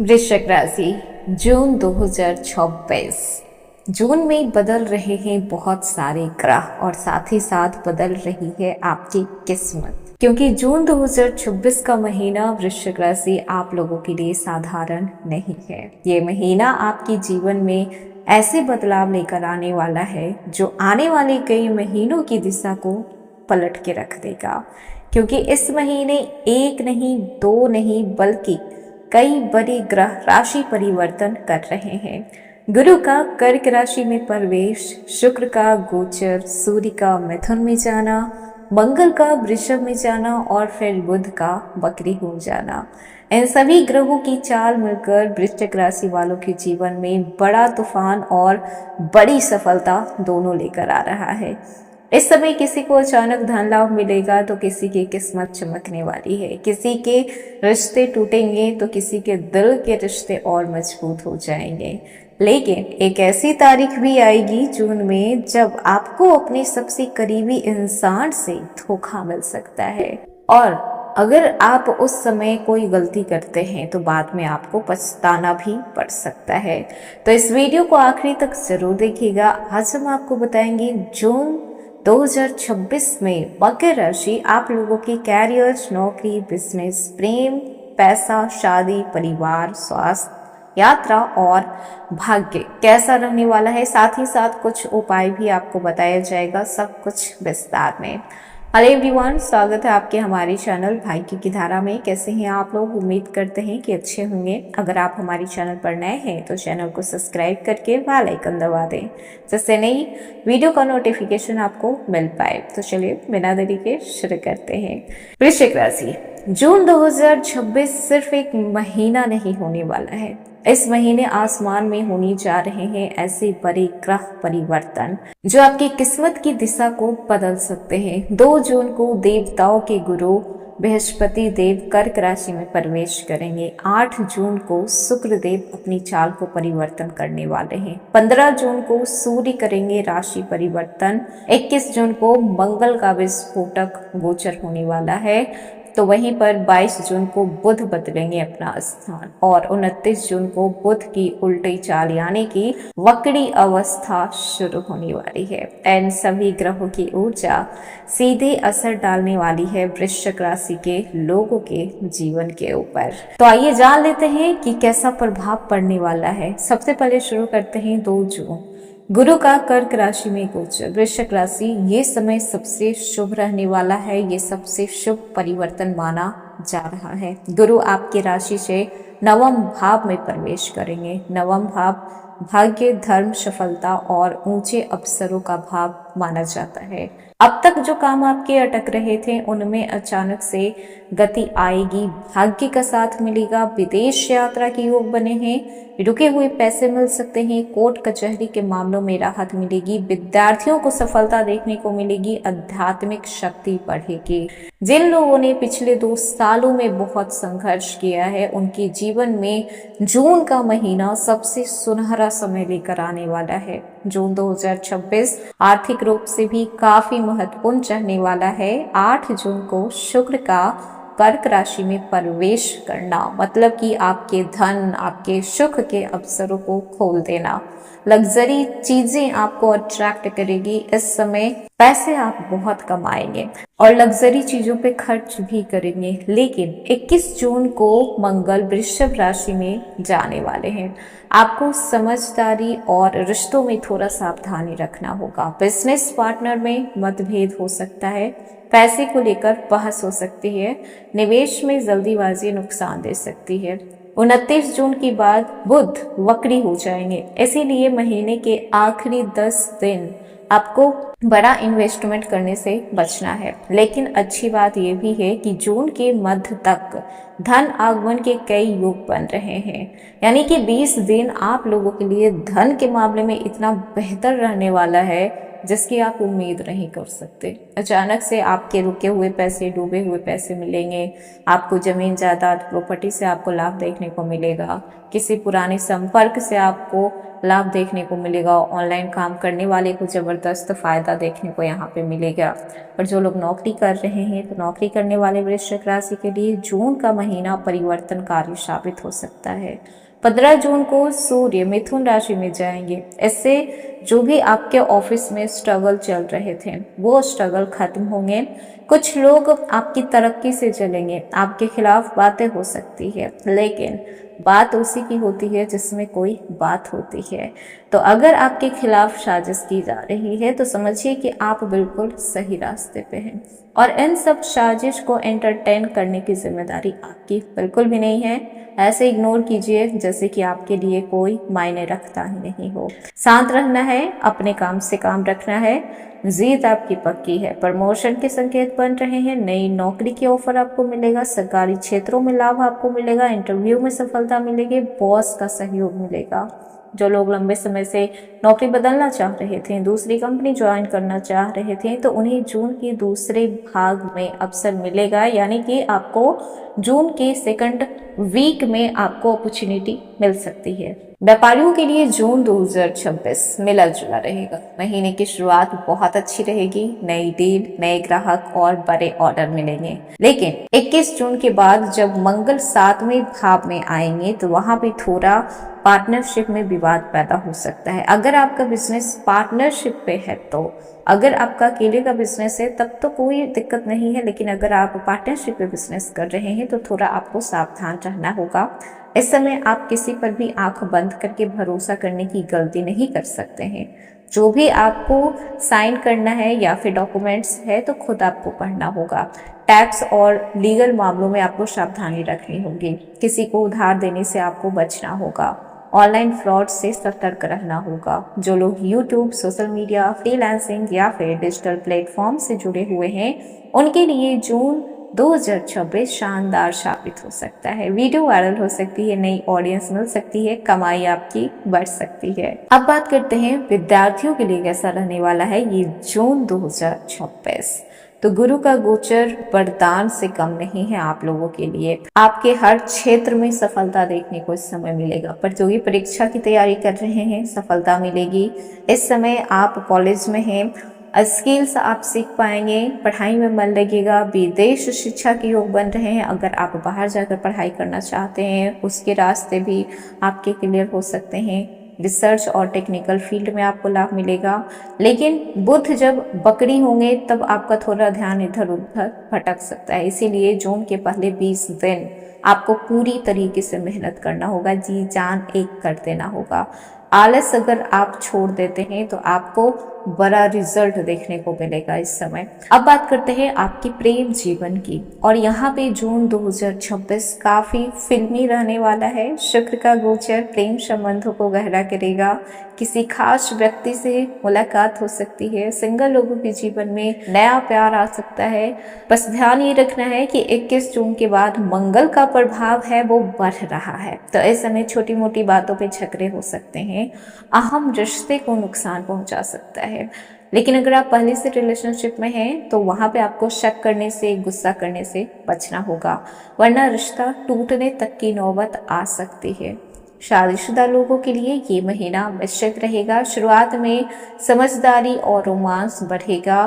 वृश्चिक राशि जून 2026। जून में बदल रहे हैं बहुत सारे ग्रह और साथ ही साथ बदल रही है आपकी किस्मत, क्योंकि जून 2026 का महीना वृश्चिक राशि आप लोगों के लिए साधारण नहीं है। ये महीना आपके जीवन में ऐसे बदलाव लेकर आने वाला है जो आने वाले कई महीनों की दिशा को पलट के रख देगा, क्योंकि इस महीने एक नहीं, दो नहीं, बल्कि कई बड़े ग्रह राशि परिवर्तन कर रहे हैं। गुरु का कर्क राशि में प्रवेश, शुक्र का गोचर, सूर्य का मिथुन में जाना, मंगल का वृषभ में जाना और फिर बुध का बकरी हो जाना, इन सभी ग्रहों की चाल मिलकर वृश्चिक राशि वालों के जीवन में बड़ा तूफान और बड़ी सफलता दोनों लेकर आ रहा है। इस समय किसी को अचानक धन लाभ मिलेगा तो किसी की किस्मत चमकने वाली है। किसी के रिश्ते टूटेंगे तो किसी के दिल के रिश्ते और मजबूत हो जाएंगे। लेकिन एक ऐसी तारीख भी आएगी जून में जब आपको अपने सबसे करीबी इंसान से धोखा मिल सकता है, और अगर आप उस समय कोई गलती करते हैं तो बाद में आपको पछताना भी पड़ सकता है। तो इस वीडियो को आखिरी तक जरूर देखिएगा। आज हम आपको बताएंगे जून 2026 में मकर राशि आप लोगों की कैरियर, नौकरी, बिजनेस, प्रेम, पैसा, शादी, परिवार, स्वास्थ्य, यात्रा और भाग्य कैसा रहने वाला है। साथ ही साथ कुछ उपाय भी आपको बताया जाएगा, सब कुछ विस्तार में। हेलो एवरीवन, स्वागत है आपके हमारे चैनल भाग्य की धारा में। कैसे हैं आप लोग? उम्मीद करते हैं कि अच्छे होंगे। अगर आप हमारे चैनल पर नए हैं तो चैनल को सब्सक्राइब करके बेल आइकन दबा दें, जिससे नई वीडियो का नोटिफिकेशन आपको मिल पाए। तो चलिए बिना देरी के शुरू करते हैं। वृश्चिक राशि, जून 2026 सिर्फ एक महीना नहीं होने वाला है। इस महीने आसमान में होने जा रहे हैं ऐसे बड़े ग्रह परिवर्तन जो आपकी किस्मत की दिशा को बदल सकते हैं। 2 जून को देवताओं के गुरु बृहस्पति देव कर्क राशि में प्रवेश करेंगे। 8 जून को शुक्र देव अपनी चाल को परिवर्तन करने वाले हैं। 15 जून को सूर्य करेंगे राशि परिवर्तन। 21 जून को मंगल का विस्फोटक गोचर होने वाला है। तो वहीं पर 22 जून को बुध बदलेंगे अपना स्थान और 29 जून को बुध की उल्टी चाल यानी कि वक्री अवस्था शुरू होने वाली है। इन सभी ग्रहों की ऊर्जा सीधे असर डालने वाली है वृश्चिक राशि के लोगों के जीवन के ऊपर। तो आइए जान लेते हैं कि कैसा प्रभाव पड़ने वाला है। सबसे पहले शुरू करते हैं 2 जून, गुरु का कर्क राशि में गोचर। वृश्चिक राशि, ये समय सबसे शुभ रहने वाला है। ये सबसे शुभ परिवर्तन माना जा रहा है। गुरु आपकी राशि से नवम भाव में प्रवेश करेंगे। नवम भाव भाग्य, धर्म, सफलता और ऊंचे अवसरों का भाव माना जाता है। अब तक जो काम आपके अटक रहे थे उनमें अचानक से गति आएगी। भाग्य का साथ मिलेगा। विदेश यात्रा के योग बने हैं। रुके हुए पैसे मिल सकते हैं। कोर्ट कचहरी के मामलों में राहत मिलेगी। विद्यार्थियों को सफलता देखने को मिलेगी। आध्यात्मिक शक्ति बढ़ेगी। जिन लोगों ने पिछले 2 सालों में बहुत संघर्ष किया है उनके जीवन में जून का महीना सबसे सुनहरा समय लेकर आने वाला है। जून 2026 आर्थिक रूप से भी काफी महत्वपूर्ण रहने वाला है। 8 जून को शुक्र का कर्क राशि में प्रवेश करना मतलब कि आपके धन, आपके सुख के अवसरों को खोल देना। लग्जरी चीजें आपको अट्रैक्ट करेगी। इस समय पैसे आप बहुत कमाएंगे और लग्जरी चीजों पे खर्च भी करेंगे। लेकिन 21 जून को मंगल वृषभ राशि में जाने वाले हैं। आपको समझदारी और रिश्तों में थोड़ा सावधानी रखना होगा। बिजनेस पार्टनर में मतभेद हो सकता है। पैसे को लेकर बहस हो सकती है। निवेश में जल्दीबाजी नुकसान दे सकती है। 29 जून के बाद बुध वक्री हो जाएंगे, इसीलिए महीने के आखिरी 10 दिन आपको बड़ा इन्वेस्टमेंट करने से बचना है। लेकिन अच्छी बात यह भी है कि जून के मध्य तक धन आगमन के कई योग बन रहे हैं, यानी कि 20 दिन आप लोगों के लिए धन के मामले में इतना बेहतर रहने वाला है जिसकी आप उम्मीद नहीं कर सकते। अचानक से आपके रुके हुए पैसे, डूबे हुए पैसे मिलेंगे। आपको जमीन जायदाद प्रॉपर्टी से आपको लाभ देखने को मिलेगा। किसी पुराने संपर्क से आपको लाभ देखने को मिलेगा। ऑनलाइन काम करने वाले को जबरदस्त फायदा देखने को यहाँ पे मिलेगा। और जो लोग नौकरी कर रहे हैं तो नौकरी करने वाले वृश्चिक राशि के लिए जून का महीना परिवर्तनकारी साबित हो सकता है। 15 जून को सूर्य मिथुन राशि में जाएंगे। इससे जो भी आपके ऑफिस में स्ट्रगल चल रहे थे वो स्ट्रगल खत्म होंगे। कुछ लोग आपकी तरक्की से चलेंगे। आपके खिलाफ बातें हो सकती है, लेकिन बात उसी की होती है जिसमें कोई बात होती है। तो अगर आपके खिलाफ साजिश की जा रही है तो समझिए कि आप बिल्कुल सही रास्ते पे हैं और इन सब साजिश को एंटरटेन करने की जिम्मेदारी आपकी बिल्कुल भी नहीं है। ऐसे इग्नोर कीजिए जैसे कि आपके लिए कोई मायने रखता ही नहीं हो। शांत रहना है, अपने काम से काम रखना है। जीत आपकी पक्की है। प्रमोशन के संकेत बन रहे हैं। नई नौकरी की ऑफर आपको मिलेगा। सरकारी क्षेत्रों में लाभ आपको मिलेगा। इंटरव्यू में सफलता मिलेगी। बॉस का सहयोग मिलेगा। जो लोग लंबे समय से नौकरी बदलना चाह रहे थे, दूसरी कंपनी ज्वाइन करना चाह रहे थे, तो उन्हें जून के दूसरे भाग में अवसर मिलेगा। यानी कि आपको जून के सेकंड वीक में आपको अपॉर्चुनिटी मिल सकती है। व्यापारियों के लिए जून 2026 मिला जुला रहेगा। महीने की शुरुआत बहुत अच्छी रहेगी। नई डील, नए ग्राहक और बड़े ऑर्डर मिलेंगे। लेकिन 21 जून के बाद जब मंगल 7वें भाव में आएंगे तो वहां पे थोड़ा पार्टनरशिप में विवाद पैदा हो सकता है। अगर आपका बिजनेस पार्टनरशिप पे है तो, अगर आपका अकेले का बिजनेस है तब तो कोई दिक्कत नहीं है, लेकिन अगर आप पार्टनरशिप पे बिजनेस कर रहे हैं तो थोड़ा आपको सावधान रहना होगा। इस समय आप किसी पर भी आंख बंद करके भरोसा करने की गलती नहीं कर सकते हैं। जो भी आपको साइन करना है या फिर डॉक्यूमेंट्स है तो खुद आपको पढ़ना होगा। टैक्स और लीगल मामलों में आपको सावधानी रखनी होगी। किसी को उधार देने से आपको बचना होगा। ऑनलाइन फ्रॉड से सतर्क रहना होगा। जो लोग यूट्यूब, सोशल मीडिया, फ्रीलांसिंग या फिर डिजिटल प्लेटफॉर्म से जुड़े हुए हैं उनके लिए जून 2026 शानदार साबित हो सकता है। वीडियो वायरल हो सकती है, नई ऑडियंस मिल सकती है, कमाई आपकी बढ़ सकती है। अब बात करते हैं विद्यार्थियों के लिए कैसा रहने वाला है ये जून 2026। तो गुरु का गोचर वरदान से कम नहीं है आप लोगों के लिए। आपके हर क्षेत्र में सफलता देखने को इस समय मिलेगा। प्रतियोगी परीक्षा की तैयारी कर रहे हैं, सफलता मिलेगी। इस समय आप कॉलेज में हैं, स्किल्स आप सीख पाएंगे, पढ़ाई में मन लगेगा। विदेश शिक्षा के योग बन रहे हैं। अगर आप बाहर जाकर पढ़ाई करना चाहते हैं उसके रास्ते भी आपके क्लियर हो सकते हैं। रिसर्च और टेक्निकल फील्ड में आपको लाभ मिलेगा। लेकिन बुध जब बकरी होंगे तब आपका थोड़ा ध्यान इधर उधर भटक सकता है। इसीलिए जून के पहले 20 दिन आपको पूरी तरीके से मेहनत करना होगा, जी जान एक कर देना होगा। आलस अगर आप छोड़ देते हैं तो आपको बड़ा रिजल्ट देखने को मिलेगा इस समय। अब बात करते हैं आपकी प्रेम जीवन की, और यहाँ पे जून 2026 काफी फिल्मी रहने वाला है। शुक्र का गोचर प्रेम संबंधों को गहरा करेगा। किसी खास व्यक्ति से मुलाकात हो सकती है। सिंगल लोगों के जीवन में नया प्यार आ सकता है। बस ध्यान ये रखना है कि 21 जून के बाद मंगल का प्रभाव है वो बढ़ रहा है, तो इस समय छोटी मोटी बातों पे झगड़े हो सकते हैं। अहम रिश्ते को नुकसान पहुंचा सकता है। लेकिन अगर आप पहले से रिलेशनशिप में हैं तो वहां पे आपको शक करने से, गुस्सा करने से बचना होगा, वरना रिश्ता टूटने तक की नौबत आ सकती है। शादीशुदा लोगों के लिए ये महीना मिश्रित रहेगा। शुरुआत में समझदारी और रोमांस बढ़ेगा।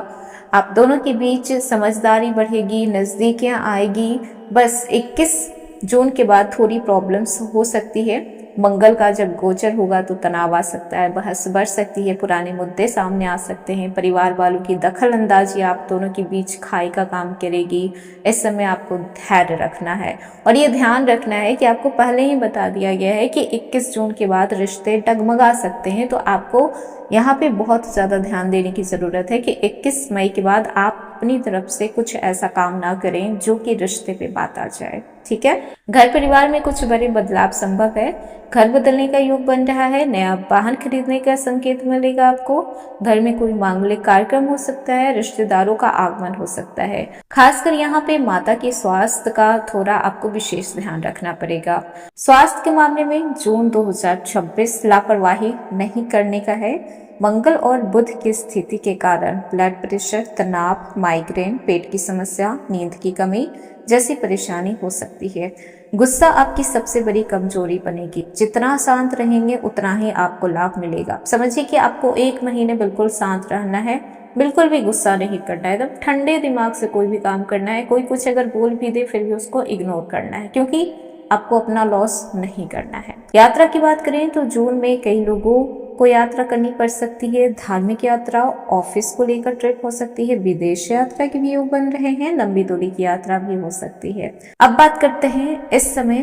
आप दोनों के बीच समझदारी बढ़ेगी, नजदीकियां आएगी। बस 21 जून के बाद थोड़ी प्रॉब्लम्स हो सकती है। मंगल का जब गोचर होगा तो तनाव आ सकता है, बहस बढ़ सकती है, पुराने मुद्दे सामने आ सकते हैं। परिवार वालों की दखल अंदाजी आप दोनों के बीच खाई का काम करेगी। इस समय आपको धैर्य रखना है और ये ध्यान रखना है कि आपको पहले ही बता दिया गया है कि 21 जून के बाद रिश्ते डगमगा सकते हैं। तो आपको यहाँ पे बहुत ज़्यादा ध्यान देने की ज़रूरत है कि 21 मई के बाद आप अपनी तरफ से कुछ ऐसा काम ना करें जो कि रिश्ते पे बात आ जाए। ठीक है। घर परिवार में कुछ बड़े बदलाव संभव है। घर बदलने का योग बन रहा है। नया वाहन खरीदने का संकेत मिलेगा आपको। घर में कोई मांगलिक कार्यक्रम हो सकता है। रिश्तेदारों का आगमन हो सकता है। खासकर यहाँ पे माता के स्वास्थ्य का थोड़ा आपको विशेष ध्यान रखना पड़ेगा। स्वास्थ्य के मामले में जून 2026 लापरवाही नहीं करने का है। मंगल और बुध की स्थिति के कारण ब्लड प्रेशर, तनाव, माइग्रेन, पेट की समस्या, नींद की कमी जैसी परेशानी हो सकती है। गुस्सा आपकी सबसे बड़ी कमजोरी बनेगी। जितना शांत रहेंगे उतना ही आपको लाभ मिलेगा। समझिए कि आपको 1 महीने बिल्कुल शांत रहना है, बिल्कुल भी गुस्सा नहीं करना है, एकदम ठंडे दिमाग से कोई भी काम करना है। कोई कुछ अगर बोल भी दे फिर भी उसको इग्नोर करना है, क्योंकि आपको अपना लॉस नहीं करना है। यात्रा की बात करें तो जून में कई लोगों को यात्रा करनी पड़ सकती है। धार्मिक यात्रा, ऑफिस को लेकर ट्रिप हो सकती है, विदेश यात्रा के भी योग बन रहे हैं, लंबी दूरी की यात्रा भी हो सकती है। अब बात करते हैं इस समय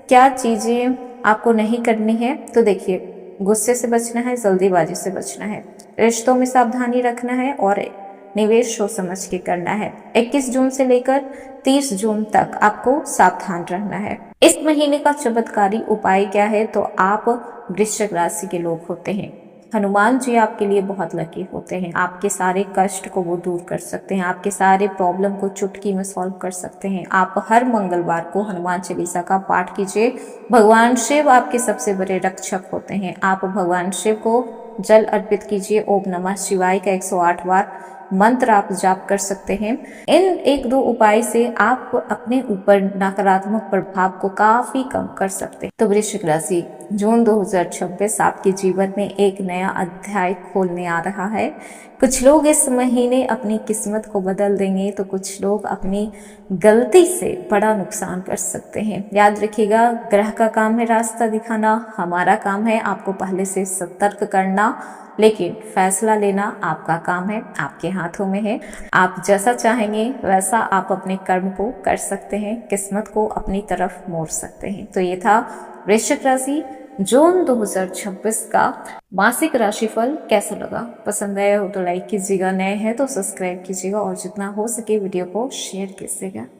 क्या चीजें आपको नहीं करनी है। तो देखिए, गुस्से से बचना है, जल्दीबाजी से बचना है, रिश्तों में सावधानी रखना है और निवेश सोच समझ के करना है। 21 जून से लेकर 30 जून तक आपको सावधान रहना है। इस महीने का चमत्कारी उपाय क्या है? तो आप वृश्चिक राशि के लोग होते हैं, हनुमान जी आपके लिए बहुत लकी होते हैं। आपके सारे कष्ट को वो दूर कर सकते हैं, आपके सारे प्रॉब्लम को चुटकी में सॉल्व कर सकते हैं। आप हर मंगलवार को हनुमान चालीसा का पाठ कीजिए। भगवान शिव आपके सबसे बड़े रक्षक होते हैं। आप भगवान शिव को जल अर्पित कीजिए। ओम नमः शिवाय का 108 बार मंत्र आप जाप कर सकते हैं। इन 1-2 उपाय से आप अपने ऊपर नकारात्मक प्रभाव को काफी कम कर सकते हैं। तो वृश्चिक राशि, जून 2026 आपके जीवन में एक नया अध्याय खोलने आ रहा है। कुछ लोग इस महीने अपनी किस्मत को बदल देंगे, तो कुछ लोग अपनी गलती से बड़ा नुकसान कर सकते हैं। याद रखिएगा, ग्रह का काम है रास्ता दिखाना, हमारा काम है आपको पहले से सतर्क करना, लेकिन फैसला लेना आपका काम है, आपके हाथों में है। आप जैसा चाहेंगे वैसा आप अपने कर्म को कर सकते हैं, किस्मत को अपनी तरफ मोड़ सकते हैं। तो ये था वृश्चिक राशि जून 2026 का मासिक राशिफल। कैसा लगा? पसंद आया हो तो लाइक कीजिएगा, नए हैं तो सब्सक्राइब कीजिएगा और जितना हो सके वीडियो को शेयर कीजिएगा।